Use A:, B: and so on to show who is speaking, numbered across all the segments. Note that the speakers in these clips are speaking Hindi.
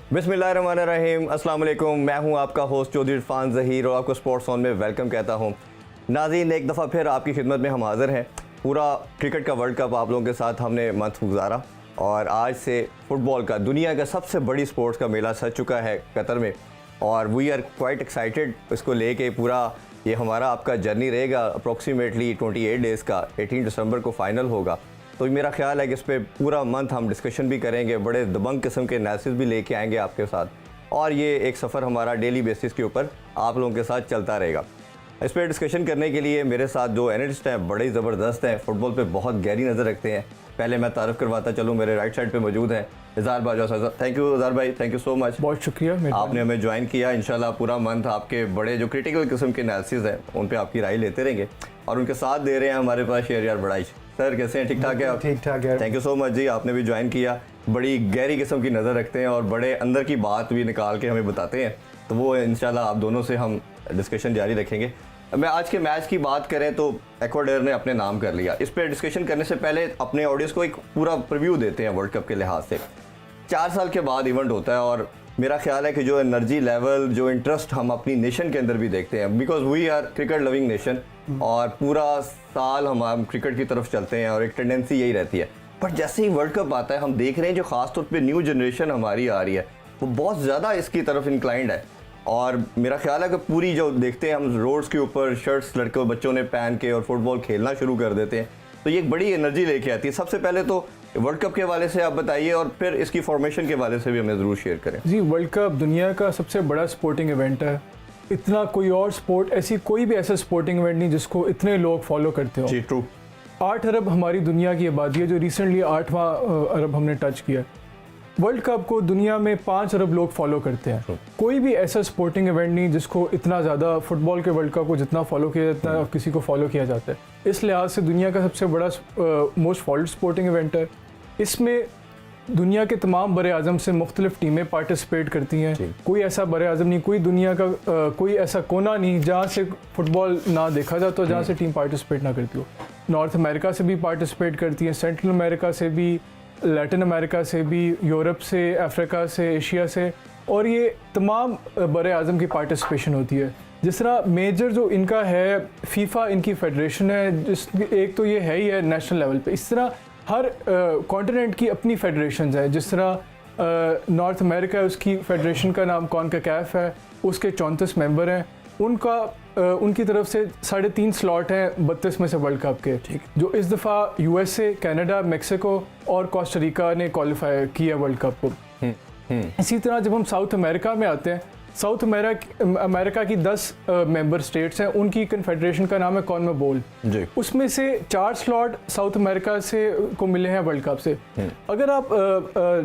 A: बिस्मिल्लाहिर्रहमानिर्रहीम, अस्सलाम वालेकुम। मैं हूं आपका होस्ट चौधरी इरफान ज़हीर और आपको स्पोर्ट्स ऑन में वेलकम कहता हूं। नाज़रीन, एक दफ़ा फिर आपकी खिदमत में हम हाज़िर हैं। पूरा क्रिकेट का वर्ल्ड कप आप लोगों के साथ हमने मंथ गुजारा और आज से फ़ुटबॉल का दुनिया का सबसे बड़ी स्पोर्ट्स का मेला सज चुका है कतर में और वी आर क्वाइट एक्साइटेड इसको लेके। पूरा ये हमारा आपका जर्नी रहेगा अप्रॉक्सीमेटली 28 डेज़ का। 18 दिसंबर को फ़ाइनल होगा, तो मेरा ख्याल है कि इस पर पूरा मंथ हम डिस्कशन भी करेंगे, बड़े दबंग किस्म के एनालिसिस भी लेके आएंगे आपके साथ और ये एक सफ़र हमारा डेली बेसिस के ऊपर आप लोगों के साथ चलता रहेगा। इस पर डिस्कशन करने के लिए मेरे साथ जो एनालिस्ट हैं बड़े ज़बरदस्त हैं, फ़ुटबॉल पे बहुत गहरी नज़र रखते हैं। पहले मैं तारफ़ करवाता चलूँ, मेरे राइट साइड पे मौजूद हैं इज़हार बाजवा साहब। थैंक यू इज़हार भाई, थैंक यू सो मच,
B: बहुत शुक्रिया
A: आपने हमें ज्वाइन किया। इंशाल्लाह पूरा मंथ आपके बड़े जो क्रिटिकल किस्म के एनालिसिस हैं उन पर आपकी राय लेते रहेंगे और उनके साथ दे रहे हैं हमारे पास शेरियार बड़ाई सर। कैसे हैं? ठीक ठाक है आप?
B: ठीक ठाक है,
A: थैंक यू सो मच जी, आपने भी ज्वाइन किया। बड़ी गहरी किस्म की नज़र रखते हैं और बड़े अंदर की बात भी निकाल के हमें बताते हैं, तो वो इंशाल्लाह आप दोनों से हम डिस्कशन जारी रखेंगे। मैं आज के मैच की बात करें तो इक्वाडोर ने अपने नाम कर लिया। इस पर डिस्कशन करने से पहले अपने ऑडियंस को एक पूरा प्रीव्यू देते हैं वर्ल्ड कप के लिहाज से। 4 साल के बाद इवेंट होता है और मेरा ख्याल है कि जो एनर्जी लेवल, जो इंटरेस्ट हम अपनी नेशन के अंदर भी देखते हैं, because we are cricket loving nation और पूरा साल हम क्रिकेट की तरफ चलते हैं और एक टेंडेंसी यही रहती है। पर जैसे ही वर्ल्ड कप आता है हम देख रहे हैं जो ख़ासतौर पे न्यू जनरेशन हमारी आ रही है वो बहुत ज़्यादा इसकी तरफ इंक्लाइंड है और मेरा ख्याल है कि पूरी जो देखते हैं हम रोड्स के ऊपर शर्ट्स लड़कों बच्चों ने पहन के और फुटबॉल खेलना शुरू कर देते हैं, तो ये एक बड़ी एनर्जी लेके आती है। सबसे पहले तो वर्ल्ड कप के हवाले से आप बताइए और फिर इसकी फॉर्मेशन के हवाले से भी हमें ज़रूर शेयर करें।
B: जी, वर्ल्ड कप दुनिया का सबसे बड़ा स्पोर्टिंग इवेंट है। इतना कोई और स्पोर्ट, ऐसी कोई भी ऐसा स्पोर्टिंग इवेंट नहीं जिसको इतने लोग फॉलो करते हो।
A: जी ट्रू।
B: 8 अरब हमारी दुनिया की आबादी है, जो रिसेंटली 8वां अरब हमने टच किया। वर्ल्ड कप को दुनिया में 5 अरब लोग फॉलो करते हैं। कोई भी ऐसा स्पोर्टिंग इवेंट नहीं जिसको इतना ज़्यादा, फुटबॉल के वर्ल्ड कप को जितना फॉलो किया जाता है किसी को फॉलो किया जाता है। इस लिहाज से दुनिया का सबसे बड़ा मोस्ट फॉलोड स्पोर्टिंग इवेंट है। इसमें दुनिया के तमाम बड़े आज़म से मुख्तलिफ टीमें पार्टिसिपेट करती हैं। कोई ऐसा बड़े आज़म नहीं, कोई दुनिया का कोई ऐसा कोना नहीं जहाँ से फ़ुटबॉल ना देखा जाता हो, जहाँ से टीम पार्टिसिपेट ना करती हो। नॉर्थ अमेरिका से भी पार्टिसिपेट करती हैं, सेंट्रल अमेरिका से भी, लैटिन अमेरिका से भी, यूरोप से, अफ्रीका से, एशिया से, और ये तमाम बड़े आज़म की पार्टिसिपेशन होती है। जिस तरह मेजर जो इनका है फीफा, इनकी फेडरेशन है, जिस एक तो ये है ही है नेशनल लेवल पे। इस तरह हर कॉन्टिनेंट की अपनी फेडरेशंस है। जिस तरह नॉर्थ अमेरिका है, उसकी फेडरेशन का नाम कॉनकाकैफ है, उसके 34 मेंबर हैं। उनकी तरफ से 3.5 स्लॉट हैं 32 में से वर्ल्ड कप के, जो इस दफ़ा यूएसए, कनाडा, मेक्सिको और कोस्टा रिका ने क्वालिफाई किया वर्ल्ड कप को। इसी तरह जब हम साउथ अमेरिका में आते हैं, साउथ अमेरिका की 10 मेंबर स्टेट्स हैं, उनकी कन्फेडरेशन का नाम है कॉनमेबोल। उसमें से 4 स्लॉट साउथ अमेरिका से को मिले हैं वर्ल्ड कप से। अगर आप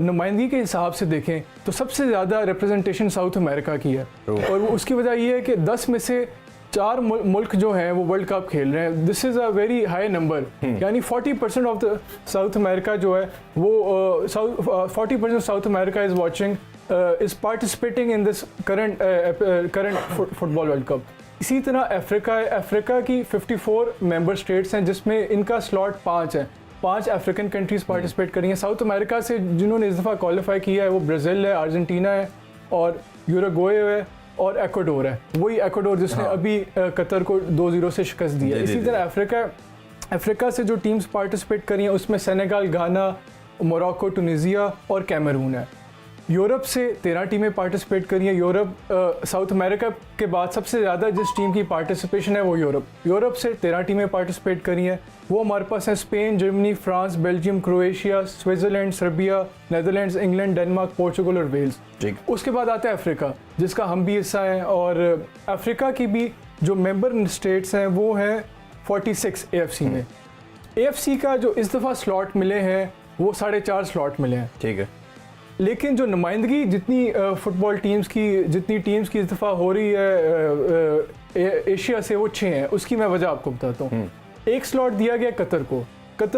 B: नुमाइंदगी के हिसाब से देखें तो सबसे ज़्यादा रिप्रेजेंटेशन साउथ अमेरिका की है और उसकी वजह यह है कि 10 में से 4 मुल्क जो हैं वो वर्ल्ड कप खेल रहे हैं। This is a very high number, यानी 40% ऑफ द साउथ अमेरिका जो है वो 40% south America is watching is participating in this current football world cup. इसी तरह अफ्रीका की 54 मेंबर स्टेट्स हैं जिसमें इनका स्लॉट 5 है। 5 अफ्रीकन कंट्रीज़ पार्टिसिपेट करी हैं। साउथ अमेरिका से जिन्होंने इस दफ़ा क्वालिफाई किया है वो ब्राज़ील है, अर्जेंटीना है और यूरुग्वे है और इक्वाडोर है। वही इक्वाडोर जिसने अभी कतर को 2-0 से शिकस्त दी है। इसी तरह अफ्रीका से जो टीम्स पार्टिसिपेट करी हैं उसमें सेनेगल, घाना, मोरक्को, टूनीजिया और कैमरून है। यूरोप से 13 टीमें पार्टिसिपेट करी हैं। साउथ अमेरिका के बाद सबसे ज़्यादा जिस टीम की पार्टिसिपेशन है वो यूरोप से 13 टीमें पार्टिसिपेट करी हैं। वो हमारे पास हैं Spain, Germany, France, Belgium, Croatia, Switzerland, Serbia, Netherlands, England, Denmark, Portugal और वेल्स। उसके बाद आता है अफ्रीका, जिसका हम भी हिस्सा हैं, और अफ्रीका की भी जो मेंबर स्टेट्स हैं वो हैं 46 AFC में। AFC का जो इस दफ़ा स्लॉट मिले हैं वो 4.5 स्लॉट मिले हैं। ठीक है, लेकिन जो नुमाइंदगी जितनी फुटबॉल टीम्स की इस दफ़ा हो रही है एशिया से, वो 6 हैं। उसकी मैं वजह आपको बताता हूँ। एक स्लॉट दिया गया कतर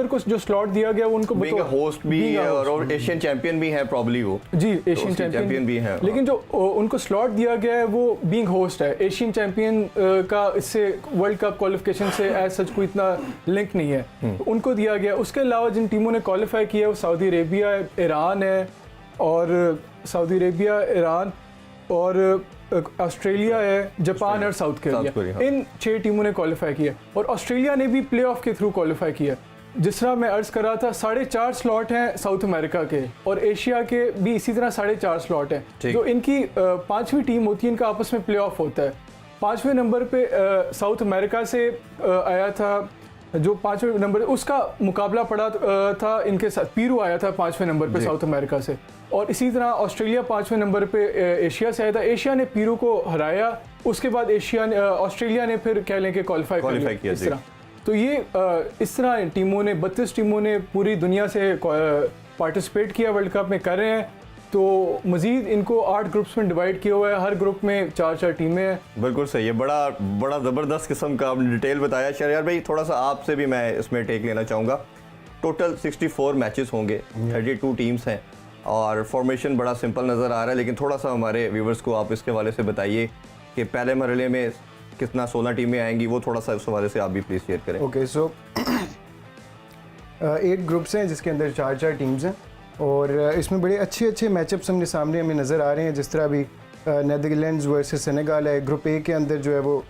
B: को जो स्लॉट दिया गया वो उनको
A: होस्ट भी है और एशियन चैंपियन भी है प्रॉब्ली वो।
B: जी, एशियन चैंपियन भी है, लेकिन जो उनको स्लॉट दिया गया है वो बीइंग होस्ट है। एशियन चैंपियन का इससे वर्ल्ड कप क्वालिफिकेशन से एज सच कोई इतना लिंक नहीं है, उनको दिया गया। उसके अलावा जिन टीमों ने क्वालिफाई किया है वो सऊदी अरेबिया है, ईरान है और सऊदी अरेबिया, ईरान और ऑस्ट्रेलिया है, जापान और साउथ कोरिया, इन 6 टीमों ने क्वालिफाई किया और ऑस्ट्रेलिया ने भी प्लेऑफ के थ्रू क्वालिफाई किया। जिस तरह मैं अर्ज़ कर रहा था 4.5 स्लॉट हैं साउथ अमेरिका के और एशिया के भी इसी तरह 4.5 स्लॉट हैं। जो इनकी 5वीं टीम होती है, इनका आपस में प्लेऑफ होता है। 5वें नंबर पे साउथ अमेरिका से आया था, जो 5वें नंबर उसका मुकाबला पड़ा था इनके साथ, पीरू आया था 5वें नंबर पे साउथ अमेरिका से, और इसी तरह ऑस्ट्रेलिया 5वें नंबर पे एशिया से आया था। एशिया ने पीरू को हराया, उसके बाद ऑस्ट्रेलिया ने फिर कह लें कि क्वालिफाई किया इस तरह। तो ये इस तरह टीमों ने 32 टीमों ने पूरी दुनिया से पार्टिसिपेट किया, वर्ल्ड कप में कर रहे हैं। तो मज़ीद इनको 8 ग्रुप्स में डिवाइड किया हुआ है, हर ग्रुप में 4-4 टीमें हैं।
A: बिल्कुल सही है, बड़ा ज़बरदस्त किस्म का आपने डिटेल बताया। शहरयार भाई, थोड़ा सा आपसे भी मैं इसमें टेक लेना चाहूँगा। टोटल 64 मैचेस होंगे, 32 टीम्स हैं और फॉर्मेशन बड़ा सिंपल नज़र आ रहा है, लेकिन थोड़ा सा हमारे व्यूवर्स को आप इसके हवाले से बताइए कि पहले मरहले में कितना 16 टीमें आएंगी, वो थोड़ा सा उस हवाले से आप भी प्लीज़ शेयर करें।
C: ओके, सो 8 ग्रुप्स हैं जिसके अंदर 4-4 टीम्स हैं और इसमें बड़े अच्छे मैचअप्स हमें नज़र आ रहे हैं। जिस तरह अभी नेदरलैंड्स वर्सेस सेनेगल है, ग्रुप ए के अंदर जो है वो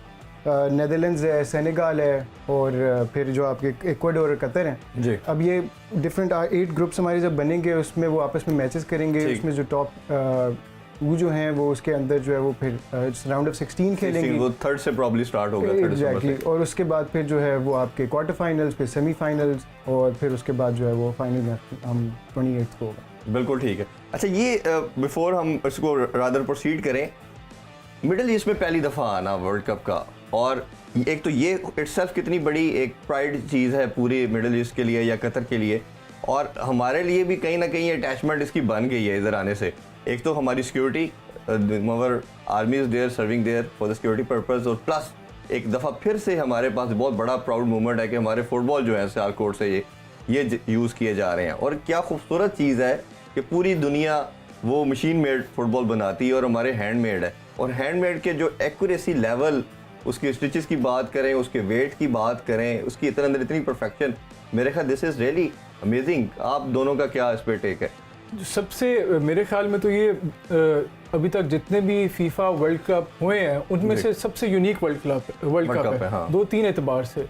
C: नेदरलैंड्स है, सेनेगल है और फिर जो आपके इक्वाडोर और कतर हैं
A: जी।
C: अब ये डिफरेंट 8 ग्रुप्स हमारे जब बनेंगे, उसमें वो आपस में मैचेस करेंगे, उसमें जो टॉप वो जो हैं वो उसके अंदर जो है वो फिर राउंड ऑफ 16 खेलेंगे,
A: वो थर्ड से प्रॉब्ली स्टार्ट होगा।
C: एग्जैक्टली, और उसके बाद फिर जो है वो आपके क्वार्टर फाइनल्स, फिर सेमीफाइनल्स और फिर उसके बाद जो है वो फाइनल में हम 28 को होगा।
A: बिल्कुल ठीक है। अच्छा, ये बिफोर हम इसको रादर प्रोसीड करें, मिडिल ईस्ट में पहली दफ़ा आना वर्ल्ड कप का, और एक तो ये इटसेल्फ कितनी बड़ी एक प्राइड चीज़ है पूरे मिडिल ईस्ट के लिए या कतर के लिए, और हमारे लिए भी कहीं ना कहीं अटैचमेंट इसकी बन गई है इधर आने से। एक तो हमारी सिक्योरिटी, मगर army is there serving there for the security purpose, और प्लस एक दफ़ा फिर से हमारे पास बहुत बड़ा प्राउड मूवमेंट है कि हमारे फुटबॉल जो है सियालकोट से ये यूज़ किए जा रहे हैं। और क्या खूबसूरत चीज़ है कि पूरी दुनिया वो मशीन मेड फुटबॉल बनाती है और हमारे हैंडमेड है, और हैंडमेड के जो एक्यूरेसी लेवल, उसकी स्टिचेस की बात करें, उसके वेट की बात करें, उसकी अंदर इतनी परफेक्शन, मेरे ख्याल दिस इज़ रियली अमेजिंग। आप दोनों का क्या इस पर टेक है?
B: सबसे मेरे ख्याल में तो ये अभी तक जितने भी फीफा वर्ल्ड कप हुए हैं उनमें से सबसे यूनिक वर्ल्ड कप है। हाँ। 2-3 एतबार से।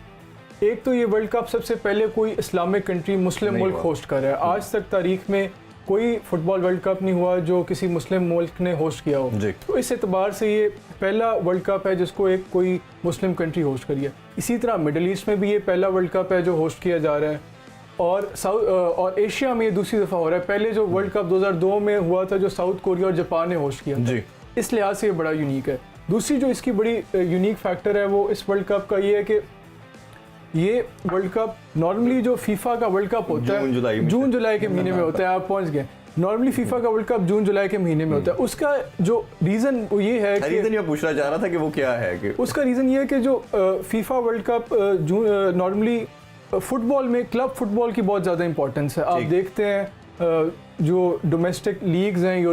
B: एक तो ये वर्ल्ड कप सबसे पहले कोई इस्लामिक कंट्री, मुस्लिम मुल्क होस्ट कर रहा है। आज तक तारीख में कोई फुटबॉल वर्ल्ड कप नहीं हुआ जो किसी मुस्लिम मुल्क ने होस्ट किया हो। तो इस एतबार से ये पहला वर्ल्ड कप है जिसको एक कोई मुस्लिम कंट्री होस्ट करी है। इसी तरह मिडल ईस्ट में भी ये पहला वर्ल्ड कप है जो होस्ट किया जा रहा है, और एशिया में ये दूसरी दफ़ा हो रहा है। पहले जो वर्ल्ड कप 2002 में हुआ था जो साउथ कोरिया और जापान ने होस्ट किया था, इस लिहाज से ये बड़ा यूनिक है। दूसरी जो इसकी बड़ी यूनिक फैक्टर है वो इस वर्ल्ड कप का ये है कि ये वर्ल्ड कप नॉर्मली जो फीफा का वर्ल्ड कप होता है जून जुलाई के महीने में होता है। आप पहुंच गए, नॉर्मली फीफा का वर्ल्ड कप जून जुलाई के महीने में होता है। उसका जो रीज़न वो ये है कि
A: रीज़न ये पूछना चाह रहा था कि वो क्या है कि
B: उसका रीज़न ये है कि जो FIFA world cup normally football में क्लब फुटबॉल की बहुत ज़्यादा इंपॉर्टेंस है। आप देखते हैं जो डोमेस्टिक लीग्स हैं,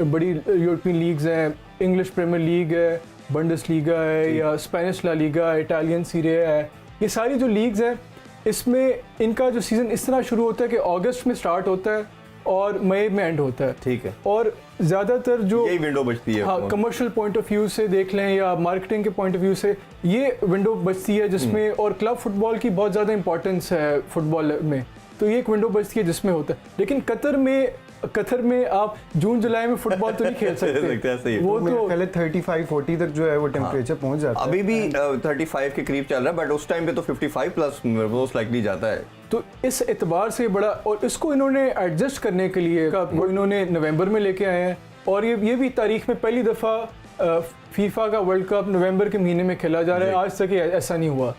B: बड़ी यूरोपियन लीग्स हैं, इंग्लिश प्रीमियर लीग है, बंडसलीगा है या स्पेनिश ला लीगा, इटालियन सीरे है, ये सारी जो लीग्स हैं इसमें इनका जो सीज़न इस तरह शुरू होता है कि अगस्त में स्टार्ट होता है और मई में एंड होता है।
A: ठीक है।
B: और ज़्यादातर जो
A: यही विंडो बचती है,
B: हाँ, कमर्शियल पॉइंट ऑफ व्यू से देख लें या मार्केटिंग के पॉइंट ऑफ व्यू से ये विंडो बचती है जिसमें, और क्लब फुटबॉल की बहुत ज़्यादा इंपॉर्टेंस है फुटबॉल में, तो ये एक विंडो बचती है जिसमें होता है। लेकिन कतर में आप जून जुलाई में फुटबॉल तो नहीं खेल सकते।
C: वो तो पहले 35-40 तक जो है वो टेम्परेचर पहुंच जाता है।
A: अभी भी 35 के करीब चल रहा है, बट उस टाइम पे तो 55 प्लस मोस्ट लाइकली जाता है।
B: तो इस एतबार से बड़ा, और इसको इन्होंने एडजस्ट करने के लिए इन्होंने नवंबर में लेके आए हैं, और ये भी तारीख में पहली दफ़ा फीफा का वर्ल्ड कप नवंबर के महीने में खेला जा रहा है। आज तक ऐसा नहीं हुआ।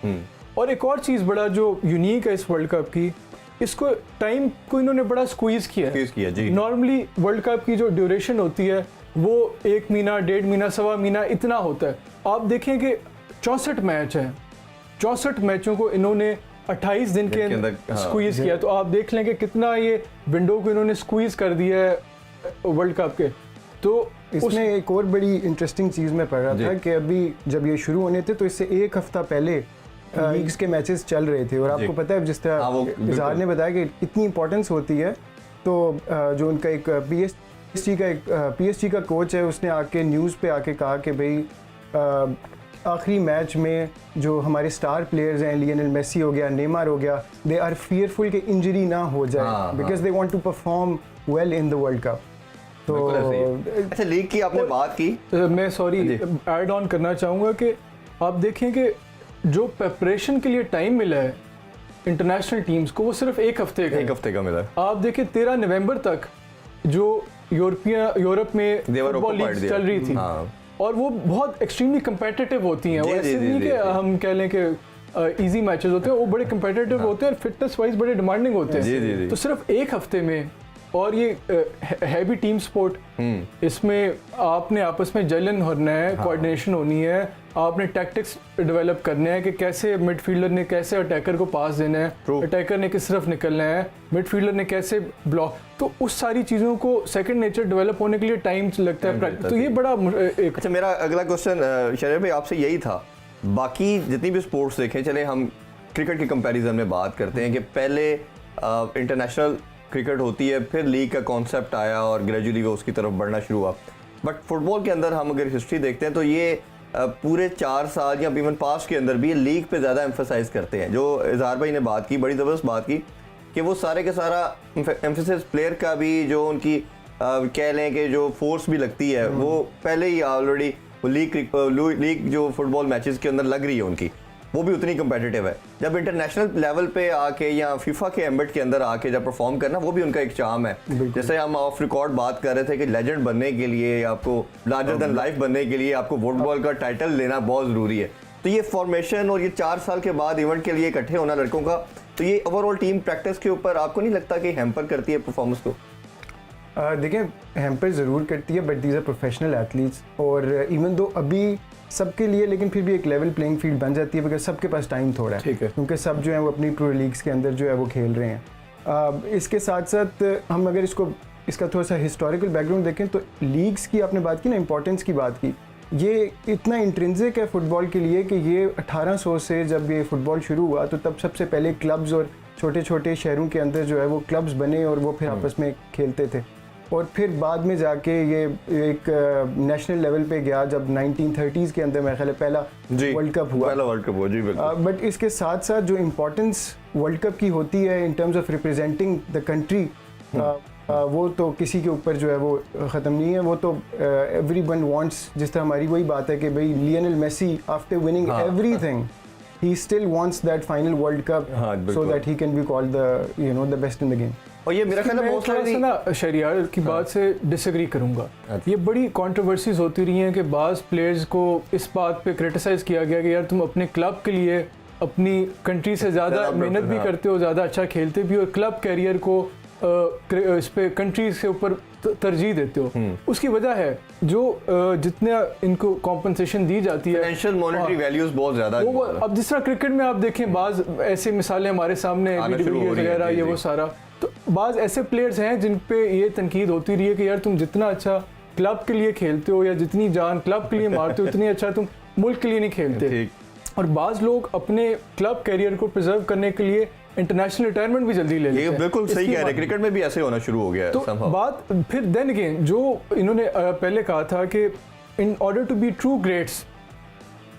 B: और एक और चीज़ बड़ा जो यूनिक है इस वर्ल्ड कप की, इसको टाइम को इन्होंने बड़ा स्क्वीज़ किया है। नॉर्मली वर्ल्ड कप की जो ड्यूरेशन होती है वो 1 महीना, 1.5 महीना, 1.25 महीना इतना होता है। आप देखें कि 64 मैच हैं, 64 मैचों को इन्होंने 28 दिन के अंदर स्क्वीज़ किया। तो आप देख लें कि कितना ये विंडो को इन्होंने स्क्वीज़ कर दिया है वर्ल्ड कप के। तो
C: इसमें एक और बड़ी इंटरेस्टिंग चीज़ मैं पढ़ रहा था कि अभी जब ये शुरू होने थे तो इससे 1 हफ्ता पहले लीग्स के मैचेस चल रहे थे, और आपको पता है जिस तरह इजहार ने बताया कि इतनी इंपॉर्टेंस होती है, तो जो उनका एक पीएसजी का कोच है, उसने आके न्यूज़ पे आके कहा कि भाई आखिरी मैच में जो हमारे स्टार प्लेयर्स हैं, लियोनेल मेसी हो गया, नेमार हो गया, दे आर फियरफुल कि इंजरी ना हो जाए because they want to perform well in the world cup. तो
A: अच्छा, लीग की आपने बात की,
B: मैं सॉरी ऐड ऑन करना चाहूँगा कि आप देखें कि जो प्रिपरेशन के लिए टाइम मिला है इंटरनेशनल टीम्स को वो सिर्फ एक हफ्ते
A: का मिला है।
B: आप देखें 13 नवंबर तक जो यूरोप में फुटबॉल लीग चल रही थी और वो बहुत एक्सट्रीमली कम्पिटिटिव होती हैं। वो ऐसे नहीं कि हम कह लें कि इजी मैचेस होते हैं, वो बड़े कम्पिटिटिव होते हैं और फिटनेस वाइज बड़े डिमांडिंग होते हैं। तो सिर्फ एक हफ्ते में, और ये है भी टीम स्पोर्ट, इसमें आपने आपस में जलन होना है, कोऑर्डिनेशन होनी है, आपने टैक्टिक्स डेवलप करने हैं कि कैसे मिडफील्डर ने कैसे अटैकर को पास देना है, अटैकर ने किस तरफ निकलना है, मिडफील्डर ने कैसे ब्लॉक, तो उस सारी चीज़ों को सेकंड नेचर डेवलप होने के लिए टाइम लगता है। तो ये बड़ा एक
A: अच्छा, मेरा अगला क्वेश्चन शरीफ भाई आपसे यही था, बाकी जितनी भी स्पोर्ट्स देखें, चले हम क्रिकेट के कंपैरिजन में बात करते हैं कि पहले इंटरनेशनल क्रिकेट होती है, फिर लीग का कॉन्सेप्ट आया और ग्रेजुअली वो उसकी तरफ बढ़ना शुरू हुआ। बट फुटबॉल के अंदर हम अगर हिस्ट्री देखते हैं तो ये पूरे 4 साल या इवन पास्ट के अंदर भी लीग पे ज़्यादा एम्फेसाइज करते हैं। जो इजहार भाई ने बात की, बड़ी ज़बरदस्त बात की कि वो सारे के सारा एम्फेसिस प्लेयर का भी जो उनकी कह लें कि जो फोर्स भी लगती है वो पहले ही ऑलरेडी लीग जो फुटबॉल मैचेस के अंदर लग रही है उनकी, वो भी उतनी कम्पिटिटिव है। जब इंटरनेशनल लेवल पे आके या फीफा के एम्बेट के अंदर आके जब परफॉर्म करना, वो भी उनका एक चार्म है। जैसे हम ऑफ रिकॉर्ड बात कर रहे थे कि लेजेंड बनने के लिए, आपको लार्जर देन लाइफ बनने के लिए आपको फुटबॉल का टाइटल लेना बहुत ज़रूरी है। तो ये फॉर्मेशन और ये 4 साल के बाद इवेंट के लिए इकट्ठे होना लड़कों का, तो ये ओवरऑल टीम प्रैक्टिस के ऊपर आपको नहीं लगता कि हैम्पर करती है परफॉर्मेंस को?
C: देखिए, हैम्पर ज़रूर करती है, but these are professional athletes, और इवन दो अभी सबके लिए, लेकिन फिर भी एक लेवल प्लेइंग फील्ड बन जाती है बिकॉज सबके पास टाइम थोड़ा है, क्योंकि सब जो है वो अपनी प्रो लीग्स के अंदर जो है वो खेल रहे हैं। इसके साथ साथ हम अगर इसका थोड़ा सा हिस्टोरिकल बैकग्राउंड देखें तो लीग्स की आपने बात की ना, इंपॉर्टेंस की बात की, ये इतना इंट्रिंसिक है फुटबॉल के लिए कि ये 1800 से जब ये फुटबॉल शुरू हुआ तो तब सबसे पहले क्लब्स और छोटे छोटे शहरों के अंदर जो है वो क्लब्स बने और वो फिर आपस में खेलते थे, और फिर बाद में जाके ये एक नेशनल लेवल पे गया जब 1930s के अंदर मेरे ख्याल पहला वर्ल्ड कप हुआ।
A: जी बिल्कुल।
C: बट इसके साथ साथ जो इम्पोर्टेंस वर्ल्ड कप की होती है in terms of representing the country, वो तो किसी के ऊपर जो है वो ख़त्म नहीं है। वो तो एवरीवन वांट्स, जिस तरह हमारी वही बात है कि भाई Lionel Messi after winning everything he still wants that final world cup so that he can be called the best in the game.
A: और ये मेरा ख्याल है
B: मैं थोड़ा सा ना शरियार की बात से डिसएग्री करूंगा। ये बड़ी कंट्रोवर्सीज होती रही हैं कि बाज़ प्लेयर्स को इस बात पे क्रिटिसाइज़ किया गया कि यार तुम अपने क्लब के लिए अपनी कंट्री से ज़्यादा मेहनत भी करते हो, ज़्यादा अच्छा खेलते भी, और क्लब कैरियर को इस पे कंट्रीज के ऊपर तरजीह देते हो। उसकी वजह है जो जितने इनको कॉम्पनसेशन दी जाती है,
A: फाइनेंशियल मॉनेटरी वैल्यूज बहुत ज़्यादा।
B: अब जिस तरह क्रिकेट में आप देखें बाज़ ऐसे मिसालें हमारे सामने वगैरह ये वो सारा, तो बाज़ ऐसे प्लेयर्स हैं जिन पे ये तनकीद होती रही है कि यार तुम जितना अच्छा क्लब के लिए खेलते हो या जितनी जान क्लब के लिए मारते हो उतनी अच्छा तुम मुल्क के लिए नहीं खेलते। और बाज़ लोग अपने क्लब कैरियर को प्रिजर्व करने के लिए इंटरनेशनल रिटायरमेंट भी जल्दी ले लेते हैं।
A: बिल्कुल सही कह रहे हैं, क्रिकेट में भी ऐसे होना शुरू हो गया है।
B: तो बात फिर देन अगेन जो इन्होंने पहले कहा था कि in order to be true greats,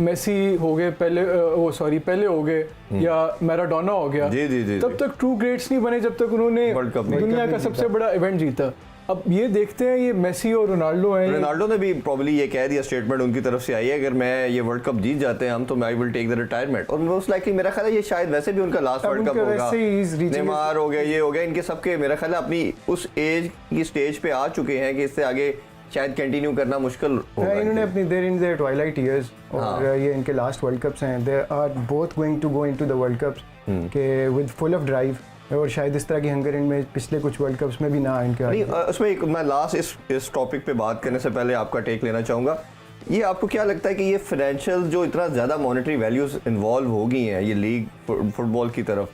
B: Messi हो गए पहले हो गए या मैराडोना हो गया, तब तक ट्रू ग्रेट्स नहीं बने जब तक उन्होंने दुनिया का सबसे बड़ा इवेंट जीता। अब ये देखते हैं ये मेसी और रोनाल्डो हैं।
A: रोनाल्डो ने भी प्रोबेबली ये कह दिया, स्टेटमेंट उनकी तरफ से आई है, अगर मैं ये वर्ल्ड कप जीत जाते हैं हम तो I will take the retirement. और मोस्ट लाइकली मेरा ख्याल है ये शायद वैसे भी उनका लास्ट वर्ल्ड कप होगा। नेमार हो गया, ये हो गया, इनके सबके मेरा ख्याल है अपनी उस एज की स्टेज पे आ चुके हैं कि इससे आगे शायद कंटिन्यू करना मुश्किल होगा।
C: इन्होंने अपनी their in their twilight years और ये इनके लास्ट वर्ल्ड कप्स हैं। They are both going to go into the world cups के विद फुल ऑफ ड्राइव, और शायद इस तरह की हंगर इनमें पिछले कुछ वर्ल्ड कप्स में भी ना इनके
A: नहीं। उसमें एक मैं लास्ट इस टॉपिक पे बात करने से पहले आपका टेक लेना चाहूँगा, ये आपको क्या लगता है कि ये फाइनेंशियल जो इतना ज़्यादा मॉनेटरी वैल्यूज इन्वॉल्व हो गई हैं ये लीग फुटबॉल की तरफ,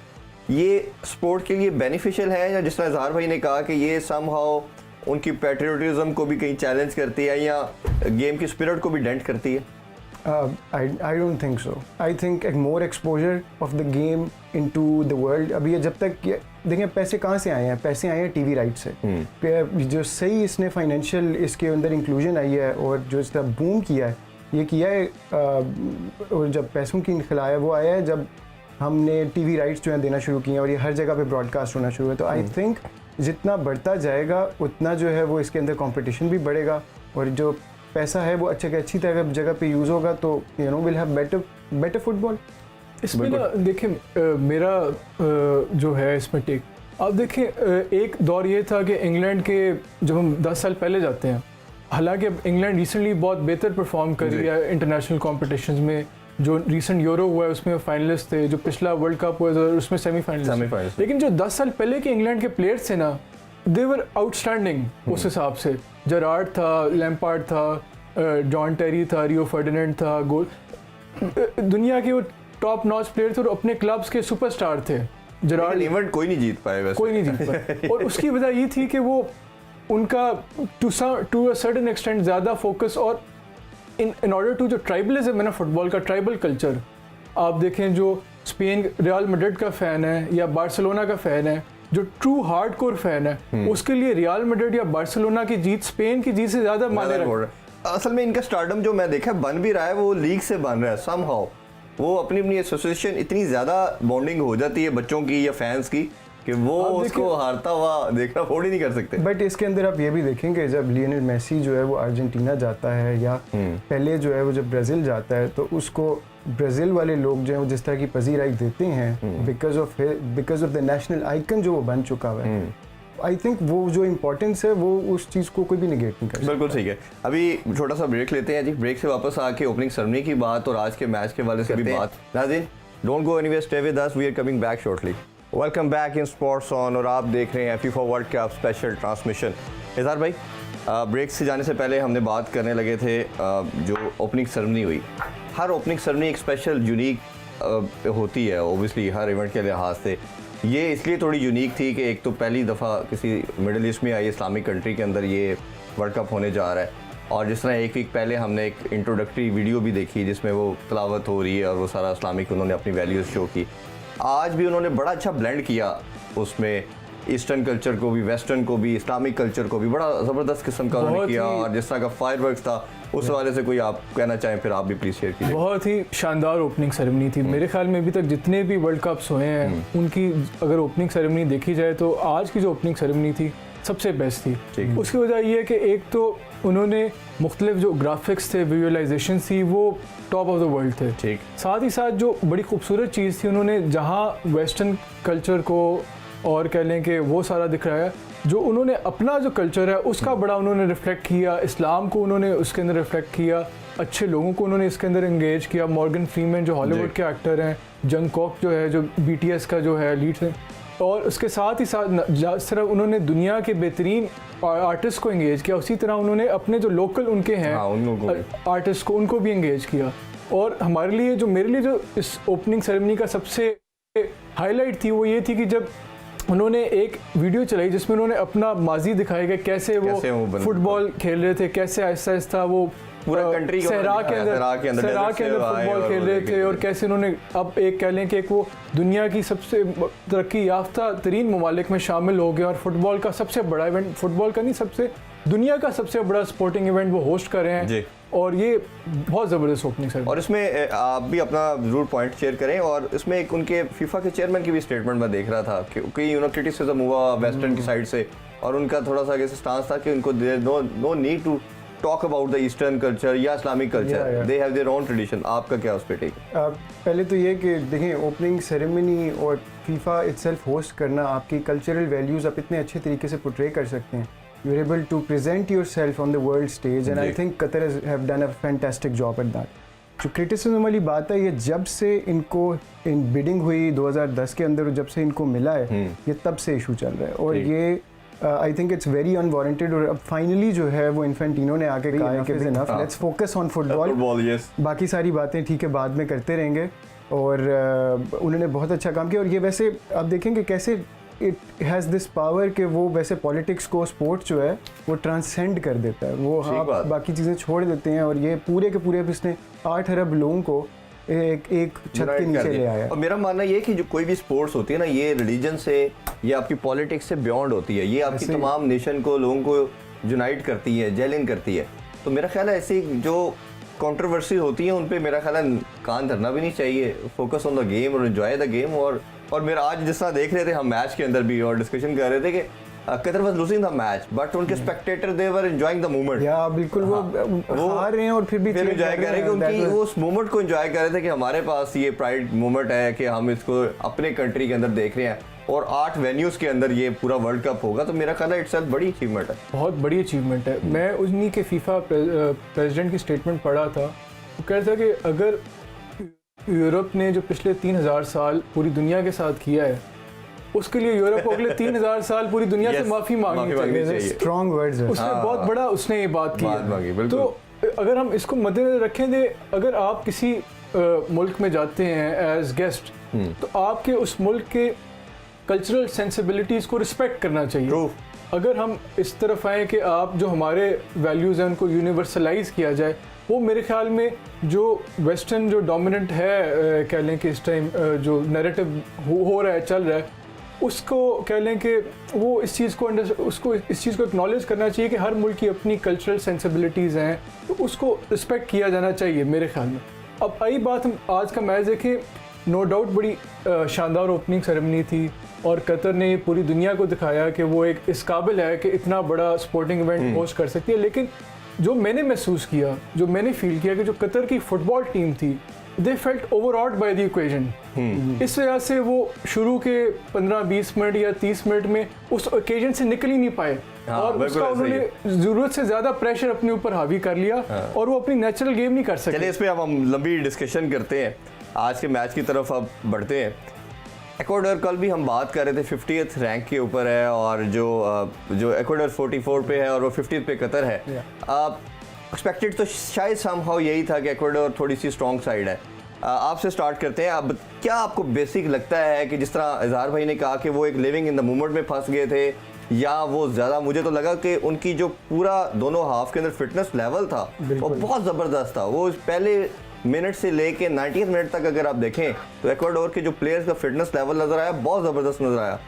A: ये स्पोर्ट के लिए बेनिफिशियल है, या जिस तरह इजहार भाई ने कहा कि ये समहाउ उनकी पैट्रियोटिज्म को भी कहीं चैलेंज करती है या गेम की स्पिरिट को भी डेंट करती है?
C: I don't think so. I think more exposure of the game into the world. अभी ये जब तक ये देखें पैसे कहाँ से आए हैं, पैसे आए हैं टीवी राइट से। कि जो सही इसने फाइनेंशियल इसके अंदर इंक्लूजन आई है और जो इसका बूम किया है, ये किया है और जब पैसों की खिलाया वो आया है जब हमने टीवी राइट्स जो है देना शुरू किए और ये हर जगह पे ब्रॉडकास्ट होना शुरू है। तो आई थिंक जितना बढ़ता जाएगा उतना जो है वो इसके अंदर कंपटीशन भी बढ़ेगा और जो पैसा है वो अच्छी जगह पे यूज़ होगा तो you know will have better football.
B: इसमें ना देखिए मेरा जो है इसमें टेक अब देखिए एक दौर ये था कि इंग्लैंड के जब हम 10 साल पहले जाते हैं, हालांकि अब इंग्लैंड रिसेंटली बहुत बेहतर परफॉर्म कर रही है इंटरनेशनल कॉम्पिटिशन्स में। जो रिसेंट यूरो हुआ है उसमें फाइनलिस्ट थे, जो पिछला वर्ल्ड कप हुआ उसमें सेमीफाइनलिस्ट। लेकिन जो 10 साल पहले के इंग्लैंड के प्लेयर्स थे ना, दे वर आउटस्टैंडिंग उस हिसाब से। जरार्ड था, लैम्पार्ड था, जॉन टेरी था, रियो फर्डिनेंड था, दुनिया के वो टॉप नॉच प्लेयर थे और अपने क्लब्स के सुपरस्टार थे।
A: जरार्ड इवेंट कोई नहीं जीत पाए, वैसे
B: कोई नहीं जीत पाए और उसकी वजह ये थी कि वो उनका टू अ सर्टेन एक्सटेंट ज़्यादा फोकस और इन ऑर्डर टू जो ट्राइबलिज्म है ना फुटबॉल का, ट्राइबल कल्चर आप देखें जो स्पेन रियल मैड्रिड का फ़ैन है या बार्सिलोना का फ़ैन है, जो ट्रू हार्डकोर फैन है उसके लिए रियल मैड्रिड या बार्सिलोना की जीत स्पेन की जीत से ज़्यादा मायने रखती है।
A: असल में इनका स्टारडम जो मैं देखा बन भी रहा है वो लीग से बन रहा है समहाउ। वो अपनी अपनी एसोसिएशन इतनी ज़्यादा बॉन्डिंग हो जाती है बच्चों की या फैंस की कि वो उसको हारता हुआ देखना अफोर्ड ही नहीं कर सकते।
C: बट इसके अंदर आप ये भी देखेंगे जब लियोनेल मेसी जो है वो अर्जेंटीना जाता है या पहले जो है वो जब ब्राज़ील जाता है तो उसको ब्राज़ील वाले लोग जो हैं वो जिस तरह की पजीराई देते हैं because of the national icon जो वो बन चुका हुआ है। आई थिंक वो जो इम्पोर्टेंस है वो उस चीज़ को कोई भी निगेट नहीं कर सकता।
A: बिल्कुल ठीक है। अभी छोटा सा ब्रेक लेते हैं जी, ब्रेक से वापस आके ओपनिंग सेरेमनी की बात और आज के मैच के वाले से भी बात। नाज़रीन don't go anywhere, stay with us, we are coming back shortly. Welcome back in sports on और आप देख रहे हैं FIFA world cup special transmission. Izhar भाई ब्रेक से जाने से पहले हमने बात करने लगे थे जो ओपनिंग सेरेमनी हुई। हर ओपनिंग सेरेमनी एक स्पेशल यूनिक होती है ओबियसली हर इवेंट के लिहाज से। ये इसलिए थोड़ी यूनिक थी कि एक तो पहली दफ़ा किसी मिडिल ईस्ट में आई इस्लामिक कंट्री के अंदर ये वर्ल्ड कप होने जा रहा है और जिस तरह एक वीक पहले हमने एक इंट्रोडक्टरी वीडियो भी देखी जिसमें वो तलावत हो रही है और वो सारा इस्लामिक उन्होंने अपनी वैल्यूज़ शो की। आज भी उन्होंने बड़ा अच्छा ब्लेंड किया उसमें ईस्टर्न कल्चर को भी, वेस्टर्न को भी, इस्लामिक कल्चर को भी बड़ा ज़बरदस्त किस्म का उन्होंने किया और जिस तरह का फायरवर्क्स था उस हवाले से कोई आप कहना चाहें फिर आप भी प्लीज़ शेयर कीजिए।
B: बहुत ही शानदार ओपनिंग सेरेमनी थी। मेरे ख्याल में अभी तक जितने भी वर्ल्ड कप्स हुए हैं उनकी अगर ओपनिंग सेरेमनी देखी जाए तो आज की जो ओपनिंग सेरेमनी थी सबसे बेस्ट थी। उसकी वजह यह है कि एक तो उन्होंने मुख्तलिफ जो ग्राफिक्स थे, विजुअलाइजेशन थी, वो टॉप ऑफ द वर्ल्ड थे।
A: ठीक,
B: साथ ही साथ जो बड़ी खूबसूरत चीज़ थी उन्होंने जहाँ वेस्टर्न कल्चर को और कह लें कि वो सारा दिखाया, जो उन्होंने अपना जो कल्चर है उसका बड़ा उन्होंने रिफ्लेक्ट किया, इस्लाम को उन्होंने उसके अंदर रिफ्लेक्ट किया, अच्छे लोगों को उन्होंने इसके अंदर एंगेज किया। मॉर्गन फ्रीमैन जो हॉलीवुड के एक्टर हैं, जंगकॉक जो है जो BTS का जो है लीड है, और उसके साथ ही साथ जिस तरह उन्होंने दुनिया के बेहतरीन आर्टिस्ट को एंगेज किया उसी तरह उन्होंने अपने जो लोकल उनके हैं आर्टिस्ट को उनको भी एंगेज किया। और हमारे लिए जो मेरे लिए जो इस ओपनिंग सेरेमनी का सबसे हाईलाइट थी वो ये थी कि जब उन्होंने एक वीडियो चलाई जिसमें उन्होंने अपना माजी दिखाया कि कैसे वो फुटबॉल खेल रहे थे, कैसे आहिस्ता आहिस्ता वो
A: पूरा कंट्री
B: सहरा के अंदर फुटबॉल खेल रहे थे और कैसे उन्होंने अब एक कह लें कि एक वो दुनिया की सबसे तरक्की याफ्ता तरीन ममालिक में शामिल हो गए और फुटबॉल का सबसे बड़ा इवेंट, फुटबॉल का नहीं सबसे दुनिया का सबसे बड़ा स्पोर्टिंग इवेंट वो होस्ट कर रहे हैं और ये बहुत ज़बरदस्त ओपनिंग है।
A: और इसमें आप भी अपना ज़रूर पॉइंट शेयर करें और इसमें एक उनके फीफा के चेयरमैन की भी स्टेटमेंट मैं देख रहा था कि क्रिटिसिज्म हुआ वेस्टर्न की साइड से और उनका थोड़ा सा ऐसे स्टांस था कि उनको no need to talk about the eastern culture या Islamic culture, they have their own tradition. आपका क्या उस पे टेक?
C: पहले तो ये कि देखें ओपनिंग सेरेमनी और फीफा इटसेल्फ होस्ट करना आपकी कल्चरल वैल्यूज़ आप इतने अच्छे तरीके से पोर्ट्रे कर सकते हैं। You are able to present yourself on the world stage and I think Qatar have done a fantastic job at that. जो क्रिटिसिज्म वाली बात है ये जब से इनको इन बिडिंग हुई 2010 के अंदर जब से इनको मिला है ये तब से इशू चल रहा है और ये आई थिंक इट्स वेरी अनवारंटेड और अब फाइनली जो है वो इन्फेंटिनो ने आके कहा है कि enough, let's focus on football, बाकी सारी बातें ठीक है बाद में करते रहेंगे। और उन्होंने बहुत अच्छा काम किया और ये वैसे आप देखेंगे कैसे इट हैज़ दिस पावर कि वो वैसे पॉलिटिक्स को स्पोर्ट जो है वो ट्रांसेंड कर देता है, वो
A: ठीक बात।
C: आप बाकी चीज़ें छोड़ देते हैं और ये पूरे के पूरे अब इसने 8 अरब लोगों को एक छत के
A: Unite कर
C: नीचे ले
A: दिया।
C: आया।
A: और मेरा मानना ये है कि जो कोई भी स्पोर्ट्स होती है ना, ये रिलीजन से या आपकी पॉलिटिक्स से बियॉन्ड होती है, ये आपकी
C: ऐसे ही।
A: तमाम नेशन को, लोगों को यूनाइट करती है, जेलिन करती है। तो मेरा ख्याल है ऐसी जो कंट्रोवर्सी होती है उन पे मेरा ख्याल है कान धरना भी नहीं चाहिए, फोकस ऑन द गेम और एंजॉय द गेम। और मेरा आज जिस तरह देख रहे थे हम मैच के अंदर भी और डिस्कशन कर रहे थे कि Qatar was losing the match but उनके spectator they were enjoying the moment.
C: या बिल्कुल वो हार रहे हैं और फिर भी cheer
A: एंजॉय कर रहे हैं कि उनकी वो उस मोमेंट को एंजॉय कर रहे थे कि हमारे पास ये प्राइड मोमेंट है कि हम इसको अपने कंट्री के अंदर देख रहे हैं और 8 वेन्यूज के अंदर ये पूरा वर्ल्ड कप होगा। तो मेरा ख्याल है इट्सेल्फ बड़ी अचीवमेंट है,
B: बहुत बड़ी अचीवमेंट है। मैं उन्हीं के फीफा प्रेसिडेंट की स्टेटमेंट पढ़ा था, वो कह रहा था कि अगर यूरोप ने जो पिछले 3000 साल पूरी दुनिया के साथ किया है, उसके लिए यूरोप को अगले 3000 साल पूरी दुनिया से
A: Yes,
B: माफी
A: माफी
B: मांगनी
A: मांगनी
B: चाहिए।
A: चाहिए।
C: स्ट्रॉन्ग वर्ड्स है।
B: उसने बहुत बड़ा उसने ये बात की
A: बात
B: है।
A: मांगी, बिल्कुल।
B: तो अगर हम इसको मद्देनजर रखें थे, अगर आप किसी मुल्क में जाते हैं एज गेस्ट, तो आपके उस मुल्क के कल्चरल सेंसिबिलिटीज को रिस्पेक्ट करना चाहिए।
A: True.
B: अगर हम इस तरफ आए कि आप जो हमारे वैल्यूज़ हैं उनको यूनिवर्सलाइज किया जाए, वो मेरे ख्याल में जो वेस्टर्न जो डोमिनेंट है कह लें कि इस टाइम जो नैरेटिव हो रहा है, चल रहा है, उसको कह लें कि वो इस चीज़ को उसको इस चीज़ को एक्नॉलेज करना चाहिए कि हर मुल्क की अपनी कल्चरल सेंसिबिलिटीज़ हैं, तो उसको रिस्पेक्ट किया जाना चाहिए मेरे ख्याल में। अब आई बात, हम आज का मैच देखें, नो डाउट बड़ी शानदार ओपनिंग सेरेमनी थी और कतर ने पूरी दुनिया को दिखाया कि वो एक इस काबिल है कि इतना बड़ा स्पोर्टिंग इवेंट होस्ट कर सकती है। लेकिन जो मैंने महसूस किया, जो मैंने फील किया कि जो कतर की फुटबॉल टीम थी, they felt overawed by the equation. इस वजह से वो शुरू के 15-20 मिनट या 30 मिनट में उस ओकेजन से निकल ही नहीं पाए और
A: बिल्कुल
B: उसका
A: ऐसा ही
B: उन्होंने जरूरत से ज्यादा प्रेशर अपने ऊपर हावी कर लिया और वो अपनी नेचुरल गेम नहीं कर सके।
A: चलिए इस पे अब हम लंबी डिस्कशन करते हैं, आज के मैच की तरफ अब बढ़ते हैं। एक्वाडोर, कल भी हम बात कर रहे थे 50th रैंक के ऊपर है और जो एक्वाडोर 44 पे है और वो 50th पे कतर है। एक्सपेक्टेड तो शायद समहाउ यही था कि एक्वाडोर थोड़ी सी स्ट्रॉन्ग साइड है। आपसे स्टार्ट करते हैं। अब क्या आपको बेसिक लगता है कि जिस तरह इजहार भाई ने कहा कि वो एक लिविंग इन द मोमेंट में फंस गए थे, या वो ज़्यादा, मुझे तो लगा कि उनकी जो पूरा दोनों हाफ के अंदर फिटनेस लेवल था वो बहुत ज़बरदस्त था। वो पहले मिनट से लेके 90th मिनट तक अगर आप देखें तो एक्वाडोर के जो प्लेयर्स का फिटनेस लेवल नज़र आया, बहुत ज़बरदस्त नज़र आया।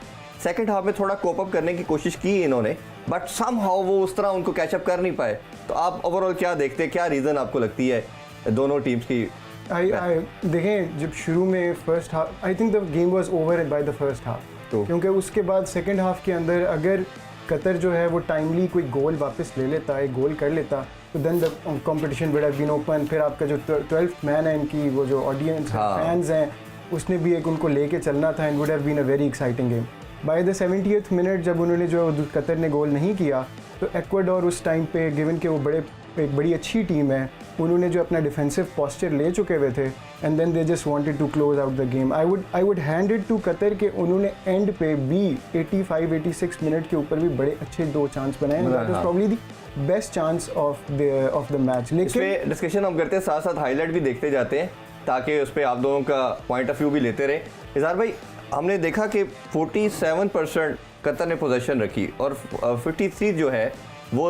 A: सेकंड हाफ में थोड़ा कोप अप करने की कोशिश की इन्होंने, बट समहाउ वो उस तरह उनको कैचअप कर नहीं पाए। तो आप ओवरऑल क्या देखते हैं, क्या रीज़न आपको लगती है दोनों टीम्स की?
C: देखें, जब शुरू में first half, I think the game was over by the first half, क्योंकि उसके बाद सेकंड हाफ के अंदर अगर कतर जो है वो टाइमली कोई गोल वापस ले लेता, एक गोल कर लेता, तो then the competition would have been open. फिर आपका जो 12th मैन है इनकी, वो जो ऑडियंस फैंस हैं, उसने भी एक उनको लेके चलना था, and would have been a very exciting game. By the 70th minute जब उन्होंने जो कतर ने गोल नहीं किया, तो एक्वाडोर उस टाइम पे गिवन के वो एक बड़ी अच्छी टीम है, उन्होंने जो अपना डिफेंसिव पोस्चर ले चुके हुए थे, and then they just wanted to close out the game. I would hand it to Qatar कि उन्होंने एंड पे भी 85-86 मिनट के ऊपर भी बड़े अच्छे 2 चांस बनाए, that was probably the best chance of the match.
A: लेकिन डिस्कशन हम करते हैं, साथ साथ हाईलाइट भी देखते जाते हैं ताकि उस पर आप दोनों का पॉइंट ऑफ व्यू भी लेते रहे। इजहार भाई, हमने देखा कि 47% कतर ने पोजीशन रखी और 53 जो है वो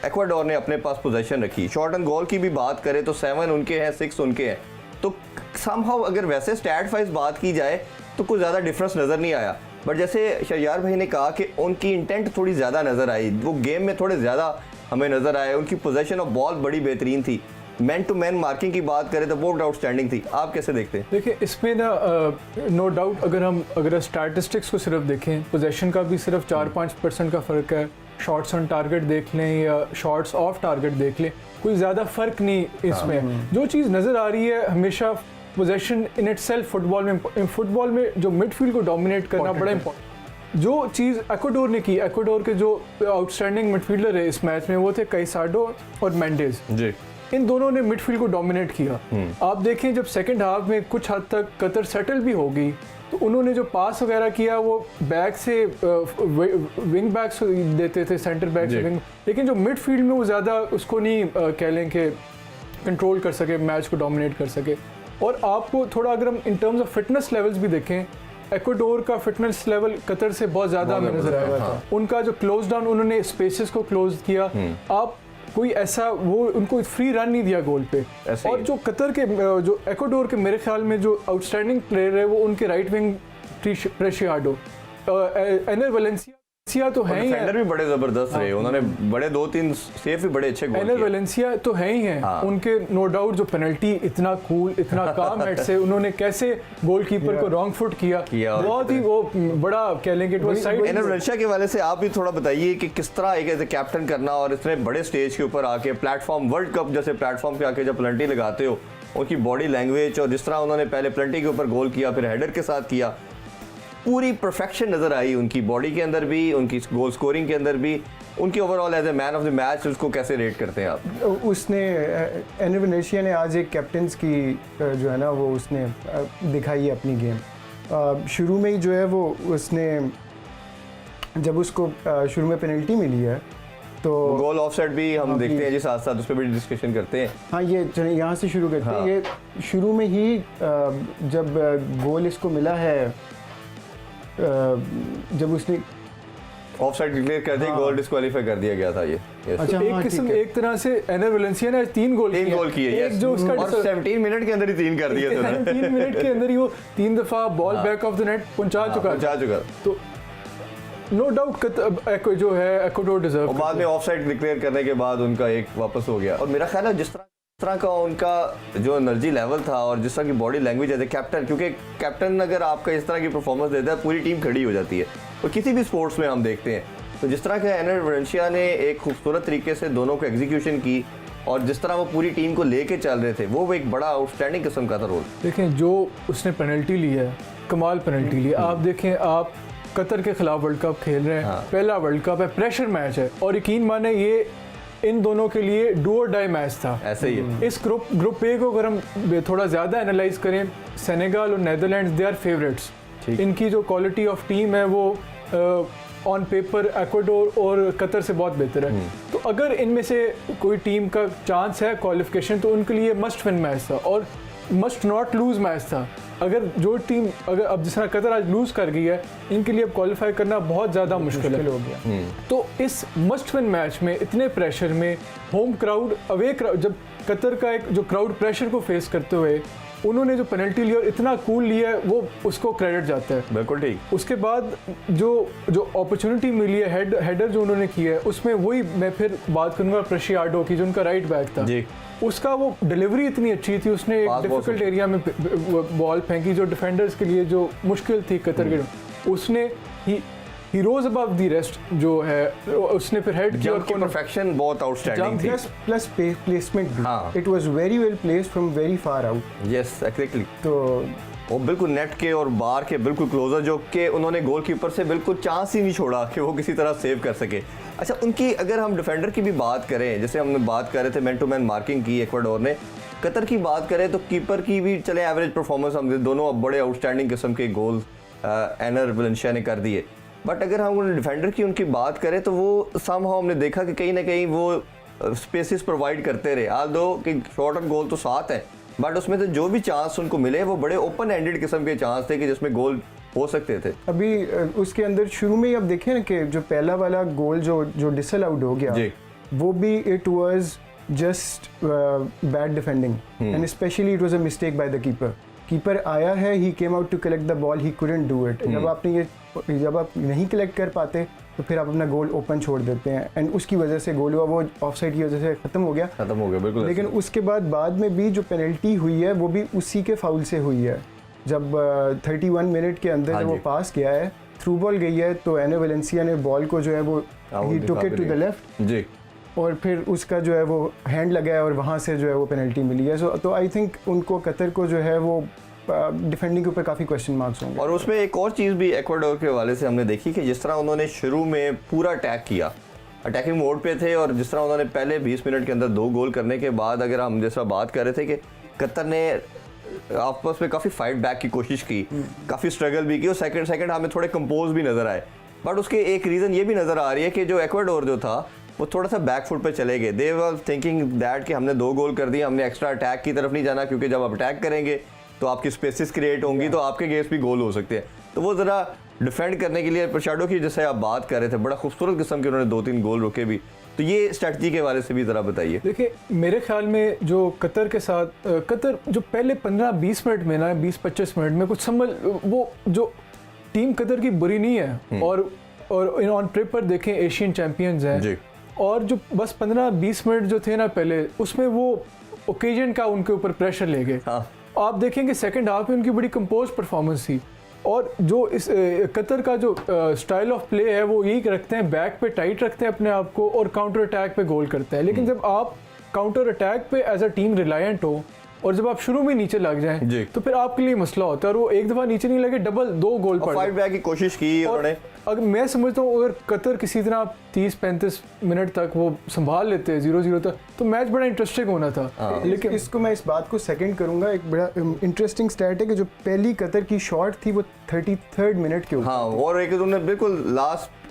A: एक्वाडोर ने अपने पास पोजीशन रखी। शॉट एंड गोल की भी बात करें तो 7 उनके हैं, 6 उनके हैं। तो समहाउ अगर वैसे स्टैट वाइज बात की जाए तो कुछ ज़्यादा डिफरेंस नज़र नहीं आया, बट जैसे शरियार भाई ने कहा कि उनकी इंटेंट थोड़ी ज़्यादा नज़र आई, वो गेम में थोड़े ज़्यादा हमें नज़र आए, उनकी पोजीशन ऑफ बॉल बड़ी बेहतरीन थी। मैन टू मैन मार्किंग की बात करें तो वो आउटस्टैंडिंग थी। आप कैसे देखते हैं?
B: देखिए, इसमें ना नो डाउट अगर स्टैटिस्टिक्स को सिर्फ देखें, पोजेशन का भी सिर्फ 4-5% का फ़र्क है, शॉट्स ऑन टारगेट देख लें या शॉट्स ऑफ टारगेट देख लें, कोई ज़्यादा फ़र्क नहीं इसमें। जो चीज़ नज़र आ रही है हमेशा पोजेशन इन इटसेल्फ फुटबॉल में जो मिडफील्ड को डोमिनेट करना बड़ा इंपॉर्टेंट। जो चीज़ एक्वाडोर ने की, एक्वाडोर के जो आउटस्टैंडिंग मिडफील्डर है इस मैच में, वो थे कैसाडो और मेंडेज जी। इन दोनों ने मिडफील्ड को डोमिनेट किया। आप देखें, जब सेकंड हाफ में कुछ हद तक कतर सेटल भी हो गई, तो उन्होंने जो पास वगैरह किया वो बैक से विंग बैक्स देते थे, सेंटर बैक से विंग, लेकिन जो मिडफील्ड में वो ज़्यादा उसको नहीं कह लें कि कंट्रोल कर सके, मैच को डोमिनेट कर सके। और आपको थोड़ा अगर हम in terms of fitness levels भी देखें एक्वाडोर का फिटनेस लेवल कतर से बहुत ज़्यादा हमें नजर आया था। उनका जो क्लोज डाउन, उन्होंने स्पेसेस को क्लोज किया। आप कोई ऐसा वो उनको फ्री रन नहीं दिया गोल पे।
A: ऐसे
B: और
A: ही।
B: जो कतर के जो एक्वाडोर के मेरे ख्याल में जो आउटस्टैंडिंग प्लेयर है वो उनके राइट विंग प्रेशियाडो, एनर वेलेंसिया तो है ही है।
A: डिफेंडर भी बड़े जबरदस्त रहे, उन्होंने बड़े 2-3 सेव भी बड़े अच्छे गोल
B: एनर
A: किए।
B: वेलेंसिया तो है ही हैं।
A: हाँ।
B: उनके नो डाउट जो पेनल्टी इतना कूल, इतना काम हेड से उन्होंने कैसे गोलकीपर को रॉन्ग फुट किया
A: और
B: बहुत ही वो बड़ा कह लेंगे
A: एनर वेलेंसिया के वाले से आप भी थोड़ा बताइए कि किस तरह एक ऐसे कैप्टन करना और इतने बड़े स्टेज के ऊपर आके प्लेटफॉर्म, वर्ल्ड कप जैसे प्लेटफॉर्म पे आके जब पेनल्टी लगाते हो, उनकी बॉडी लैंग्वेज और जिस तरह उन्होंने पहले पेनल्टी के ऊपर गोल किया फिर हेडर के साथ किया, पूरी परफेक्शन नजर आई उनकी बॉडी के अंदर भी, उनकी गोल स्कोरिंग के अंदर भी, उनकी overall as a man of the match उसको कैसे रेट करते हैं आप?
C: उसने एनर वेलेंसिया ने आज एक कैप्टन्स की जो है ना वो उसने दिखाई है अपनी गेम। शुरू में ही जो है वो उसने जब उसको शुरू में पेनल्टी मिली है तो
A: गोल ऑफसाइड भी हम देखते हैं जी, साथ साथ उस पर भी डिस्कशन करते हैं।
C: हाँ, ये चलिए यहाँ से शुरू करते हैं।
A: हाँ।
C: ये शुरू में ही जब गोल इसको मिला है, जब उसने
A: ऑफसाइड डिक्लेयर कर दी, गोल डिस्क्वालीफाई कर दिया गया था ये। Yes.
C: अच्छा,
B: एक
C: हाँ,
B: किस्म
C: ठीक है।
B: एक तरह से एनर वेलेंसिया ने 3 गोल
A: तीन गोल किए,
B: एक
A: yes.
B: जो उसका
A: और 17 मिनट के अंदर ही 3 कर दिए थे उन्होंने।
B: 3 मिनट के अंदर ही वो 3 दफा ball back of the net पहुंचा चुका
A: जा चुका।
B: तो नो डाउट जो है एक्वाडोर डिजर्व
A: और बाद में ऑफसाइड डिक्लेयर करने के बाद उनका एक वापस हो गया। और मेरा ख्याल है जिस तरह का उनका जो एनर्जी लेवल था और जिस तरह की बॉडी लैंग्वेज है कैप्टन, क्योंकि कैप्टन अगर आपका इस तरह की परफॉर्मेंस देता है पूरी टीम खड़ी हो जाती है, और किसी भी स्पोर्ट्स में हम देखते हैं। तो जिस तरह का एनर वेलेंसिया ने एक खूबसूरत तरीके से दोनों को एग्जीक्यूशन की और जिस तरह वो पूरी टीम को लेके चल रहे थे, वो एक बड़ा आउटस्टैंडिंग किस्म का था रोल।
B: देखें जो उसने पेनल्टी ली है, कमाल पेनल्टी ली। आप देखें, आप कतर के खिलाफ वर्ल्ड कप खेल रहे हैं,
A: हाँ।
B: पहला वर्ल्ड कप है, प्रेशर मैच है, और यकीन माने ये इन दोनों के लिए डू और डाई मैच था।
A: ऐसे ही है।
B: इस ग्रुप ए को अगर हम थोड़ा ज़्यादा एनालाइज करें, सेनेगल और नेदरलैंड्स दे आर फेवरेट्स। इनकी जो क्वालिटी ऑफ टीम है वो ऑन पेपर एक्वाडोर और कतर से बहुत बेहतर है। तो अगर इनमें से कोई टीम का चांस है क्वालिफिकेशन, तो उनके लिए मस्ट विन मैच था और मस्ट नॉट लूज मैच था। अगर जो टीम अगर अब जिस तरह कतर आज लूज कर गई है, इनके लिए अब क्वालिफाई करना बहुत ज़्यादा मुश्किल हो गया। तो इस मस्ट विन मैच में इतने प्रेशर में होम क्राउड, अवे क्राउड, जब कतर का एक जो क्राउड प्रेशर को फेस करते हुए उन्होंने जो पेनल्टी ली और इतना कूल लिया है, वो उसको क्रेडिट जाता है।
A: बिल्कुल ठीक।
B: उसके बाद जो अपॉर्चुनिटी मिली है, हेडर जो उन्होंने किया है, उसमें वही मैं फिर बात करूंगा प्रेशियाडो की, जो उनका राइट बैक था
A: जी।
B: उसका वो डिलीवरी इतनी अच्छी थी, उसने एक डिफिकल्ट एरिया में बॉल फेंकी जो डिफेंडर्स के लिए जो मुश्किल थी कतर के, उसने ही रोज अबव द रेस्ट जो है, उसने फिर हेड किया और
A: की परफेक्शन बहुत आउटस्टैंडिंग थी।
C: प्लस प्लेसमेंट भी,
A: हाँ।
C: It was very well placed from very far out.
A: Yes exactly.
C: तो
A: वो बिल्कुल नेट के और बार के बिल्कुल क्लोजर, जो कि उन्होंने गोलकीपर से बिल्कुल चांस ही नहीं छोड़ा कि वो किसी तरह सेव कर सके। अच्छा, उनकी अगर हम डिफेंडर की भी बात करें, जैसे हमने बात कर रहे थे मैन टू मैन मार्किंग की एक्वाडोर ने, कतर की बात करें तो कीपर की भी चले एवरेज परफॉर्मेंस, हम दोनों बड़े आउटस्टैंडिंग किस्म के गोल एनर वेलेंसिया ने कर दिए। बट अगर हम डिफेंडर की उनकी बात करें तो वो समहाउ हमने देखा कि कहीं ना कहीं वो स्पेसिस प्रोवाइड करते रहे, आल्दो कि शॉट ऑन गोल तो 7 है, बट उसमें तो जो भी चांस उनको मिले वो बड़े ओपन एंडेड किस्म के चांस थे कि जिसमें गोल हो सकते थे।
C: अभी उसके अंदर शुरू में ही अब देखें ना कि जो पहला वाला गोल जो डिसल आउट हो गया
A: जी।
C: वो भी it was just bad defending and specially it was a mistake by the keeper आया है, he came out to collect the ball, he couldn't do it. जब आप नहीं कलेक्ट कर पाते तो फिर आप अपना गोल ओपन छोड़ देते हैं, एंड उसकी वजह से गोल हुआ, वो ऑफसाइड की वजह से खत्म हो गया
A: बिल्कुल।
C: लेकिन उसके बाद में भी जो पेनल्टी हुई है वो भी उसी के फाउल से हुई है। जब 31 मिनट के अंदर जब वो पास किया है, थ्रू बॉल गई है, तो एनर वेलेंसिया ने बॉल को जो है वो he took it to the left
A: जी,
C: और फिर उसका जो है वो हैंड लगा है और वहाँ से जो है वो पेनल्टी मिली है। तो आई थिंक उनको कतर को जो है वो डिफेंडिंग के ऊपर काफ़ी क्वेश्चन मार्क्स होंगे।
A: और उसमें एक और चीज़ भी एक्वाडोर के हवाले से हमने देखी कि जिस तरह उन्होंने शुरू में पूरा अटैक किया, अटैकिंग मोड पे थे, और जिस तरह उन्होंने पहले 20 मिनट के अंदर 2 गोल करने के बाद, अगर हम जैसा बात कर रहे थे कि कतर ने आपस में काफ़ी फाइट बैक की कोशिश की, काफ़ी स्ट्रगल भी की, और सेकंड हमें थोड़े कंपोज भी नज़र आए। बट उसके एक रीज़न ये भी नज़र आ रही है कि जो एक्वाडोर जो था वो थोड़ा सा बैक फुट पे चले गए। दे वर थिंकिंग दैट कि हमने 2 गोल कर दिए, हमने एक्स्ट्रा अटैक की तरफ नहीं जाना, क्योंकि जब आप अटैक करेंगे तो आपकी स्पेसिस क्रिएट होंगी तो आपके गेस भी गोल हो सकते हैं। तो वो ज़रा डिफेंड करने के लिए प्रशाडो की जैसे आप बात कर रहे थे, बड़ा खूबसूरत किस्म के उन्होंने 2-3 गोल रोके भी, तो ये स्ट्रैटेजी के हवाले से भी ज़रा बताइए।
B: देखिए मेरे ख्याल में जो कतर के साथ कतर जो पहले 15-20 मिनट में ना 20-25 मिनट में कुछ समझ, वो जो टीम कतर की बुरी नहीं है, और ऑन पेपर देखें एशियन चैंपियंस हैं, और जो बस 15-20 मिनट जो थे ना पहले, उसमें वो ओकेजन का उनके ऊपर प्रेशर ले गए।
A: हाँ।
B: आप देखेंगे सेकंड हाफ में उनकी बड़ी कंपोज परफॉर्मेंस थी, और जो इस कतर का जो स्टाइल ऑफ प्ले है वो यही रखते हैं, बैक पे टाइट रखते हैं अपने आप को और काउंटर अटैक पे गोल करते हैं। लेकिन जब आप काउंटर अटैक पे एज अ टीम रिलायंट हो और जब आप शुरू में नीचे लग जाएं तो फिर आपके लिए मसला होता है, और वो एक दफा नीचे नहीं लगे, डबल 2 गोल पड़
A: फाइट बैक की कोशिश की उन्होंने।
B: अगर मैं समझता हूँ अगर कतर किसी तरह 30-35 मिनट तक वो संभाल लेते हैं 0-0 तक, तो मैच बड़ा इंटरेस्टिंग होना था।
C: लेकिन इसको मैं इस बात को सेकंड करूंगा, एक बड़ा इंटरेस्टिंग स्टैट है कि जो पहली कतर की शॉट थी वो 33rd मिनट के ऊपर।
A: हाँ, और एक उन्होंने बिल्कुल